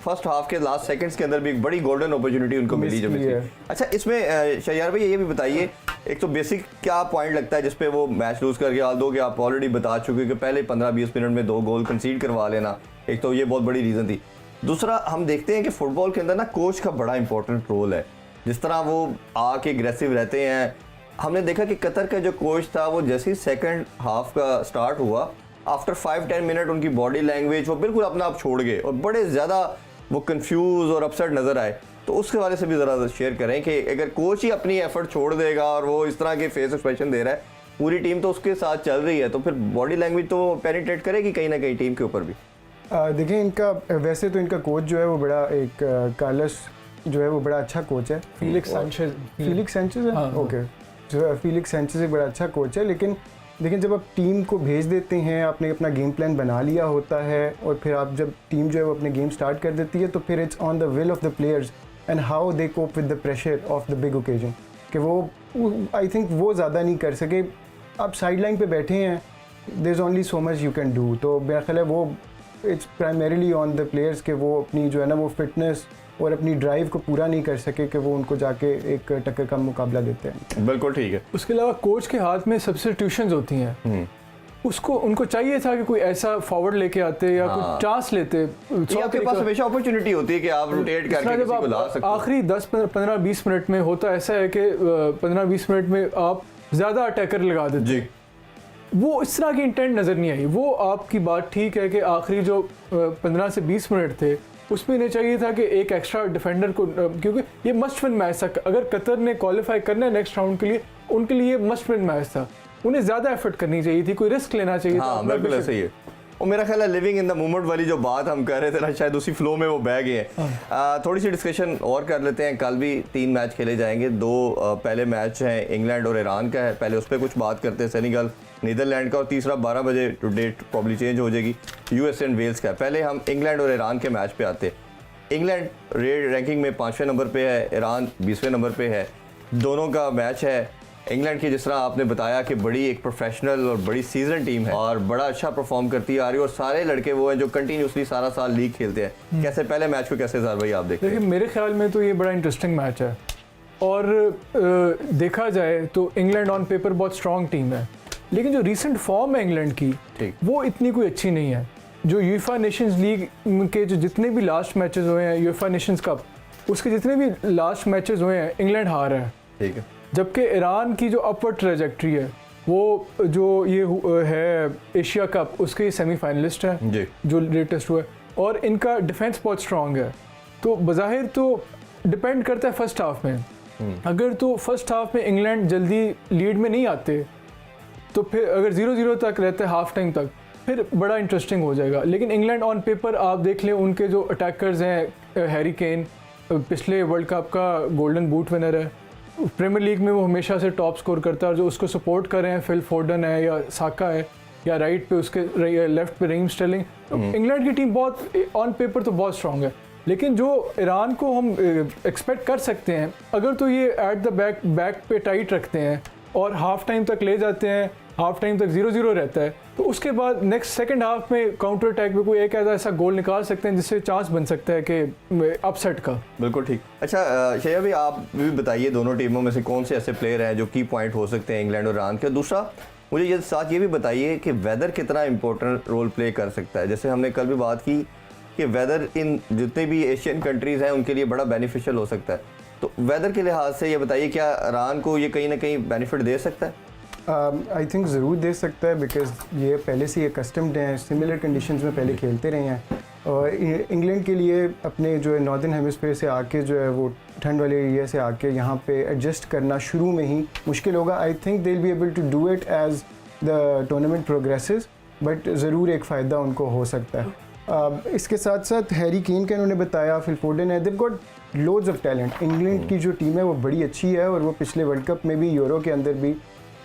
A: फर्स्ट हाफ के लास्ट सेकंड्स के अंदर भी एक बड़ी गोल्डन अपॉर्चुनिटी उनको मिली जो मिली। अच्छा, इसमें शहयार भाई ये भी बताइए, एक तो बेसिक क्या पॉइंट लगता है जिसपे वो मैच लूज करके हाल दो, कि आप ऑलरेडी बता चुके कि पहले 15-20 मिनट में 2 गोल कंसीड करवा लेना, एक तो ये बहुत बड़ी रीज़न थी। दूसरा, हम देखते हैं कि फुटबॉल के अंदर ना कोच का बड़ा इंपॉर्टेंट रोल है, जिस तरह वो आके एग्रेसिव रहते हैं। हमने देखा कि कतर का जो कोच था वो जैसे ही सेकंड हाफ का स्टार्ट हुआ, आफ्टर 5-10 मिनट उनकी बॉडी लैंग्वेज वो बिल्कुल अपना आप छोड़ गए और बड़े ज़्यादा वो कंफ्यूज और अपसेट नज़र आए। तो उसके हवाले से भी ज़रा शेयर करें कि अगर कोच ही अपनी एफर्ट छोड़ देगा और वो इस तरह के फेस एक्सप्रेशन दे रहा है, पूरी टीम तो उसके साथ चल रही है, तो फिर बॉडी लैंग्वेज तो पेनिट्रेट करेगी कहीं ना कहीं टीम के ऊपर भी।
C: देखिए इनका वैसे तो इनका कोच जो है वो बड़ा एक कार्लोस जो है वो बड़ा अच्छा कोच है।
B: फीलिक्स सैंचेज
C: है, ओके, जो फीलिक्स सैंचेज एक बड़ा अच्छा कोच है। लेकिन जब आप टीम को भेज देते हैं, आपने अपना गेम प्लान बना लिया होता है, और फिर आप जब टीम जो है वो अपने गेम स्टार्ट कर देती है, तो फिर it's on the will of the players and how they cope with the pressure of the big occasion, कि वो आई थिंक वो ज़्यादा नहीं कर सके। आप साइड लाइन पर बैठे हैं, there is only so much you can do. तो मेरा ख्याल है वो it's primarily on the players कि वो अपनी जो है ना वो फिटनेस और अपनी ड्राइव को पूरा नहीं कर सके कि वो उनको जाके एक टक्कर का मुकाबला देते हैं।
A: बिल्कुल ठीक है।
B: उसके अलावा कोच के हाथ में सब्स्टिट्यूशंस होती हैं, उसको उनको चाहिए था कि कोई ऐसा फॉरवर्ड लेके आते या कोई चांस लेते।
A: आपके पास हमेशा अपॉर्चुनिटी होती है कि आप रोटेट करके किसी को ला सकते हो।
B: आखिरी 10-15-20 मिनट में होता ऐसा है कि 15-20 मिनट में आप ज़्यादा अटैकर लगा देते जी। वो इस तरह की इंटेंट नज़र नहीं आई। वो आपकी बात ठीक है कि आखिरी जो 15 से 20 मिनट थे उसमें इन्हें चाहिए था कि एक एक्स्ट्रा डिफेंडर को, क्योंकि ये मस्ट विन मैच था। अगर कतर ने क्वालिफाई करना है नेक्स्ट राउंड के लिए, उनके लिए मस्ट विन मैच था। उन्हें ज़्यादा एफर्ट करनी चाहिए थी, कोई रिस्क लेना चाहिए था।
A: बिल्कुल ऐसा ही है। और मेरा ख्याल है लिविंग इन द मोमेंट वाली जो बात हम कर रहे थे ना, शायद उसी फ्लो में वो बह गए हैं। थोड़ी सी डिस्कशन और कर लेते हैं। कल भी 3 मैच खेले जाएंगे। 2 पहले मैच हैं इंग्लैंड और ईरान का है, पहले उस पर कुछ बात करते हैं। सेनेगल नीदरलैंड का, और तीसरा 12 बजे टू डेट प्रॉब्ली चेंज हो जाएगी, यूएस एंड वेल्स का। पहले हम इंग्लैंड और ईरान के मैच पे आते हैं। इंग्लैंड रैंकिंग में 5वें नंबर पे है, ईरान 20वें नंबर पे है। दोनों का मैच है। इंग्लैंड की जिस तरह आपने बताया कि बड़ी एक प्रोफेशनल और बड़ी सीजन टीम है और बड़ा अच्छा परफॉर्म करती आ रही है, और सारे लड़के वो हैं जो कंटिन्यूसली सारा साल लीग खेलते हैं। कैसे पहले मैच को कैसे ज़ार भाई आप देखते हैं?
B: मेरे ख्याल में तो ये बड़ा इंटरेस्टिंग मैच है, और देखा जाए तो इंग्लैंड ऑन पेपर बहुत स्ट्रॉन्ग टीम है, लेकिन जो रिसेंट फॉर्म है इंग्लैंड की वो इतनी कोई अच्छी नहीं है। जो यूएफए नेशंस लीग के जो जितने भी लास्ट मैचेस हुए हैं, यूएफए नेशंस कप, उसके जितने भी लास्ट मैचेस हुए हैं इंग्लैंड हार है।
A: ठीक है।
B: जबकि ईरान की जो अपवर्ड ट्रेजेक्ट्री है, वो जो ये है एशिया कप, उसके सेमीफाइनलिस्ट है
A: जी,
B: जो लेटेस्ट हुआ है, और इनका डिफेंस बहुत स्ट्रॉन्ग है। तो बज़ाहिर तो डिपेंड करता है फर्स्ट हाफ में। अगर तो फर्स्ट हाफ में इंग्लैंड जल्दी लीड में नहीं आते, तो फिर अगर 0-0 तक रहते हैं हाफ टाइम तक, फिर बड़ा इंटरेस्टिंग हो जाएगा। लेकिन इंग्लैंड ऑन पेपर आप देख लें, उनके जो अटैकर्स हैं, हैरी केन पिछले वर्ल्ड कप का गोल्डन बूट विनर है, प्रीमियर लीग में वो हमेशा से टॉप स्कोर करता है, और जो उसको सपोर्ट कर रहे हैं फिल फोर्डन है या साका है, या राइट पे उसके लेफ्ट पे रहीम स्टर्लिंग। तो इंग्लैंड की टीम बहुत ऑन पेपर तो बहुत स्ट्रॉन्ग है, लेकिन जो ईरान को हम एक्सपेक्ट कर सकते हैं, अगर तो ये एट द बैक पे टाइट रखते हैं और हाफ टाइम तक ले जाते हैं, हाफ टाइम तक 0-0 रहता है, तो उसके बाद नेक्स्ट सेकंड हाफ में काउंटर अटैक में कोई एक ऐसा गोल निकाल सकते हैं जिससे चांस बन सकता है कि अपसेट का।
A: बिल्कुल ठीक। अच्छा शया भाई, आप भी बताइए दोनों टीमों में से कौन से ऐसे प्लेयर हैं जो की पॉइंट हो सकते हैं इंग्लैंड और ईरान के? दूसरा, मुझे ये साथ ये भी बताइए कि वेदर कितना इंपॉर्टेंट रोल प्ले कर सकता है। जैसे हमने कल भी बात की कि वेदर इन जितने भी एशियन कंट्रीज़ हैं उनके लिए बड़ा बेनिफिशियल हो सकता है, तो वेदर के लिहाज से ये बताइए क्या ईरान को ये कहीं ना कहीं बेनिफिट दे सकता है?
C: आई थिंक ज़रूर दे सकता है, बिकॉज ये पहले से ये कस्टम्ड हैं, सिमिलर कंडीशंस में पहले खेलते रहे हैं। और इंग्लैंड के लिए अपने जो है नॉर्दर्न हेमिस्फीयर से आके जो है वो ठंड वाले एरिया से आके यहाँ पे एडजस्ट करना शुरू में ही मुश्किल होगा। I think they will be able to do it as the tournament progresses, but ज़रूर एक फ़ायदा उनको हो सकता है। इसके साथ साथ हैरी केन का इन्होंने बताया, फिल फोर्डन है, they've got loads of talent. England की जो टीम है वो बड़ी अच्छी है और वो पिछले वर्ल्ड कप में भी, यूरो के अंदर भी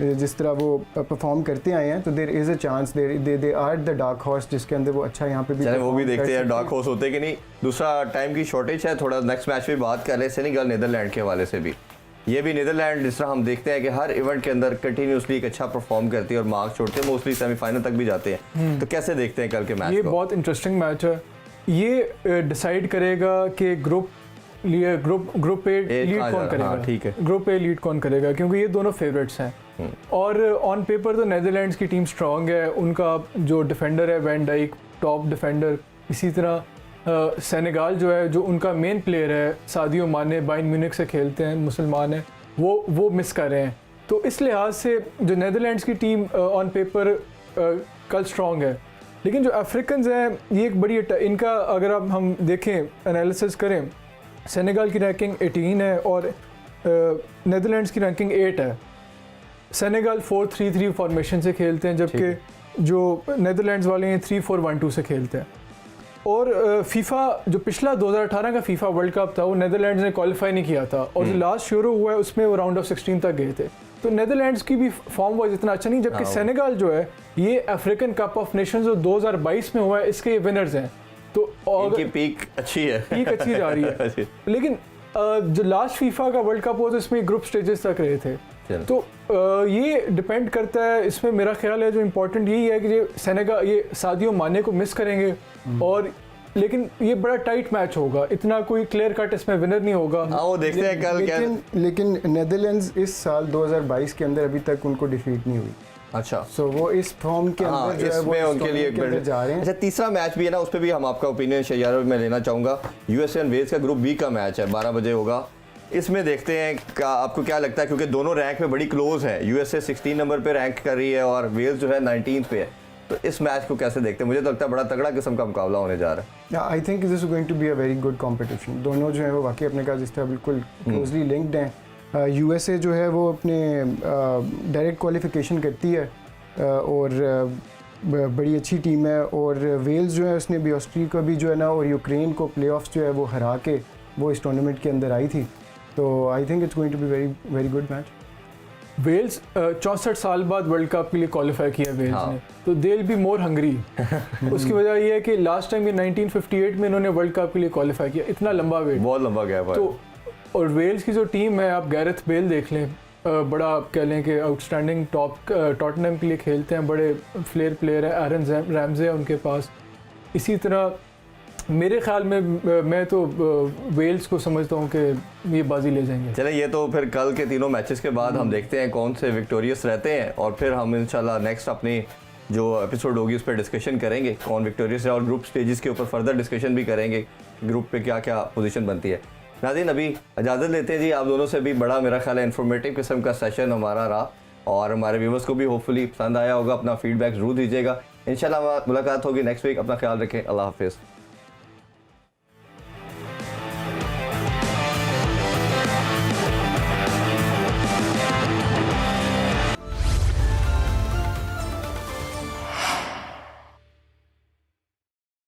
C: जिस तरह वो परफॉर्म करते आए हैं, तो there is a chance, they are the dark horse जिसके अंदर वो अच्छा यहाँ पे भी,
A: चले वो भी देखते हैं डार्क हॉर्स होते कि नहीं। दूसरा टाइम की शॉर्टेज है, थोड़ा नेक्स्ट मैच में बात कर रहे हैं सेनेगल नीदरलैंड के हवाले से भी। ये भी नीदरलैंड जिस तरह हम देखते हैं कि हर इवेंट के अंदर कंटिन्यूसली एक अच्छा परफॉर्म करती है और मार्क्स छोड़ते हैं, मोस्टली सेमीफाइनल तक भी जाते हैं। तो कैसे देखते हैं कल के मैच
B: ये
A: को?
B: बहुत इंटरेस्टिंग मैच है। ये डिसाइड करेगा कि ग्रुप ए लीड कौन करेगा।
A: ठीक है,
B: ग्रुप ए लीड कौन करेगा, क्योंकि ये दोनों फेवरेट्स हैं। और ऑन पेपर तो नेदरलैंड्स की टीम स्ट्रांग है, उनका जो डिफेंडर है वैन डाइक टॉप डिफेंडर, इसी तरह सेनेगाल जो है, जो उनका मेन प्लेयर है सादियो माने, बायर्न म्यूनिख से खेलते हैं, मुसलमान है, वो मिस कर रहे हैं। तो इस लिहाज से जो नेदरलैंड्स की टीम ऑन पेपर कल स्ट्रांग है, लेकिन जो अफ्रीकन्स हैं ये एक बड़ी इनका अगर अब हम देखें एनालिसिस करें, सेनेगल की रैंकिंग 18 है और नेदरलैंड्स की रैंकिंग 8 है। सेनेगल 4-3-3 फॉर्मेशन से खेलते हैं, जबकि जो नेदरलैंड्स वाले हैं 3-4-1-2 से खेलते हैं। और फीफा जो पिछला 2018 का फीफा वर्ल्ड कप था वो नेदरलैंड्स ने क्वालिफाई नहीं किया था, और जो लास्ट यूरो हुआ है उसमें वो राउंड ऑफ 16 तक गए थे। तो नेदरलैंड्स की भी फॉर्म वाइज इतना अच्छा नहीं, जबकि सेनेगल जो है ये अफ्रीकन कप ऑफ नेशंस जो 2022 में हुआ है इसके विनर्स हैं। तो
A: इनकी पीक अच्छी है,
B: पीक अच्छी जा रही है। लेकिन जो लास्ट फीफा का वर्ल्ड कप हुआ तो इसमें ग्रुप स्टेजेस तक रहे थे। तो ये डिपेंड करता है, इसमें मेरा ख्याल है जो इम्पोर्टेंट यही है कि ये सादियो माने को मिस करेंगे, और लेकिन ये बड़ा टाइट मैच होगा, इतना कोई क्लियर कट इसमें विनर नहीं होगा।
A: हाँ वो देखते हैं कल क्या।
C: लेकिन नेदरलैंड्स इस साल 2022 के अंदर अभी तक उनको डिफीट नहीं हुई।
A: अच्छा,
C: सो वो इस फॉर्म के अंदर जो है वो
A: उनके लिए
C: जा रहे हैं।
A: अच्छा, तीसरा मैच भी है ना, उस पर भी हम आपका ओपिनियन शेयर मैं लेना चाहूँगा। यूएसए एंड वेल्स का ग्रुप बी का मैच है, 12 बजे होगा। इसमें देखते हैं आपको क्या लगता है, क्योंकि दोनों रैंक में बड़ी क्लोज है। यूएसए 16 नंबर पे रैंक कर रही है और वेल्स जो है 19th पे है। तो इस मैच को कैसे देखते हैं? मुझे तो लगता है बड़ा तगड़ा किस्म का मुकाबला होने जा रहा है।
C: I think this is going to be a very good competition. दोनों जो है वो वाकई अपने का जिस तरह बिल्कुल क्लोजली लिंक्ड हैं। यूएसए जो है वो अपने डायरेक्ट क्वालिफिकेशन करती है और बड़ी अच्छी टीम है, और वेल्स जो है उसने भी ऑस्ट्रिया को भी जो है ना और यूक्रेन को प्लेऑफ्स जो है वो हरा के वो इस टूर्नामेंट के अंदर आई थी। तो I think it's going to be very very good match.
B: Wales 64 साल बाद वर्ल्ड कप के लिए क्वालिफाई किया वेल्स ने, तो दे विल बी मोर हंग्री। उसकी वजह ये है कि लास्ट टाइम ये 1958 में इन्होंने वर्ल्ड कप के लिए क्वालिफाई किया, इतना लंबा वेट,
A: बहुत लंबा गैप है।
B: तो और वेल्स की जो टीम है, आप गैरेथ बेल देख लें, बड़ा आप कह लें कि आउटस्टैंडिंग टॉप टॉटनहम के लिए खेलते हैं, बड़े फ्लेयर प्लेयर है, एरन रैमजे है उनके पास। इसी तरह मेरे ख्याल में मैं तो वेल्स को समझता हूँ कि ये बाजी ले जाएंगे।
A: चले, ये तो फिर कल के तीनों मैचेस के बाद हम देखते हैं कौन से विक्टोरियस रहते हैं, और फिर हम इंशाल्लाह नेक्स्ट अपनी जो एपिसोड होगी उस पर डिस्कशन करेंगे कौन विक्टोरियस है, और ग्रुप स्टेजेस के ऊपर फर्दर डिस्कशन भी करेंगे, ग्रुप पे क्या क्या पोजीशन बनती है। नाज़रीन, अभी इजाज़त लेते हैं जी, आप दोनों से भी बड़ा मेरा ख्याल है इन्फॉर्मेटिव किस्म का सेशन हमारा रहा, और हमारे व्यूवर्स को भी होपफुली पसंद आया होगा। अपना फीडबैक जरूर दीजिएगा। इंशाल्लाह मुलाकात होगी नेक्स्ट वीक। अपना ख्याल रखें। अल्लाह हाफिज़।